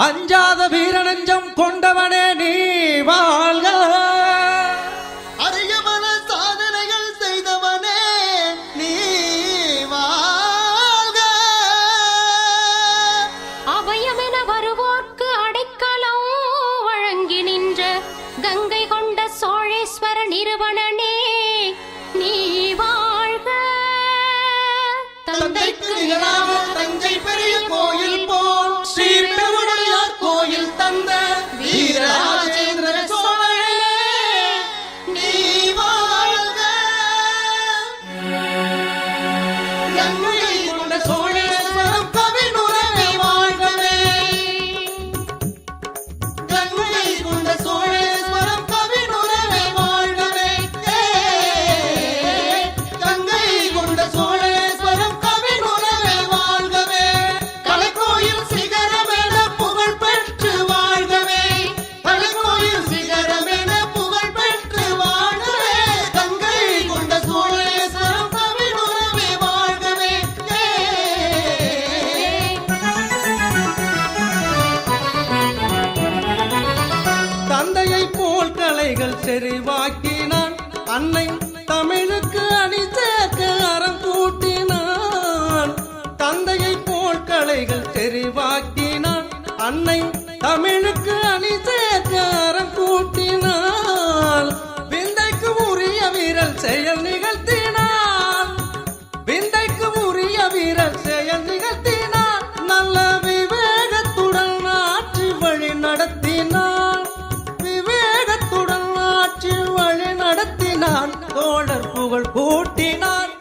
அஞ்சாத வீரநெஞ்சம் கொண்டவனே நீ வாழ்க. அரியவன சாதனைகள் செய்தவனே நீ வாழ்க. அபயமென வருவோர்க்கு அடைக்கலம் வழங்கி நின்ற கங்கை கொண்ட சோழேஸ்வர நிறுவனனே நீ வாழ்க. தந்தைக்கு நிகராக தஞ்சை பெரிய கோயில் போல் ஸ்ரீ பெருவுடையார் கோயில் தந்த வீரராஜேந்திர சோழனே நீ வாழ்க. கங்கையை கொண்ட சோழேஸ்வரம் கவினுரவே வாழ்கவே. கங்கையை கொண்ட சோழேஸ்வரம் கவினுரவே வாழ்கவே. கங்கையை கொண்ட சோழேஸ்வரம் கவினுரவே வாழ்கவே. கலைக்கோயில் சிகரமென புகழ் பெற்று வாழ்கவே. கலைக்கோயில் சிகரமென புகழ் பெற்று வாழ்கவே. கங்கையை கொண்ட சோழேஸ்வரம் கவினுரவே வாழ்கவே. தந்தையை போல் கலைகள் செறிவாக்கினான், அன்னை தமிழுக்கு அணி சேர்க்க அறம் கூட்டினான். தந்தையை போல் கலைகள் செறிவாக்கினான், அன்னை தமிழுக்கு அணி சேர்க்க அறம் கூட்டினான். விந்தைக்கு உரிய வீரல் செயல் நிகழ்த்தினான். விந்தைக்கு உரிய வீரல் செயல் நிகழ்த்தினான். நல்ல விவேகத்துடன் ஆட்சி வழி நடத்தினான். விவேகத்துடன் ஆட்சி வழி நடத்தினான். தோழர் புகழ் கூட்டினான்.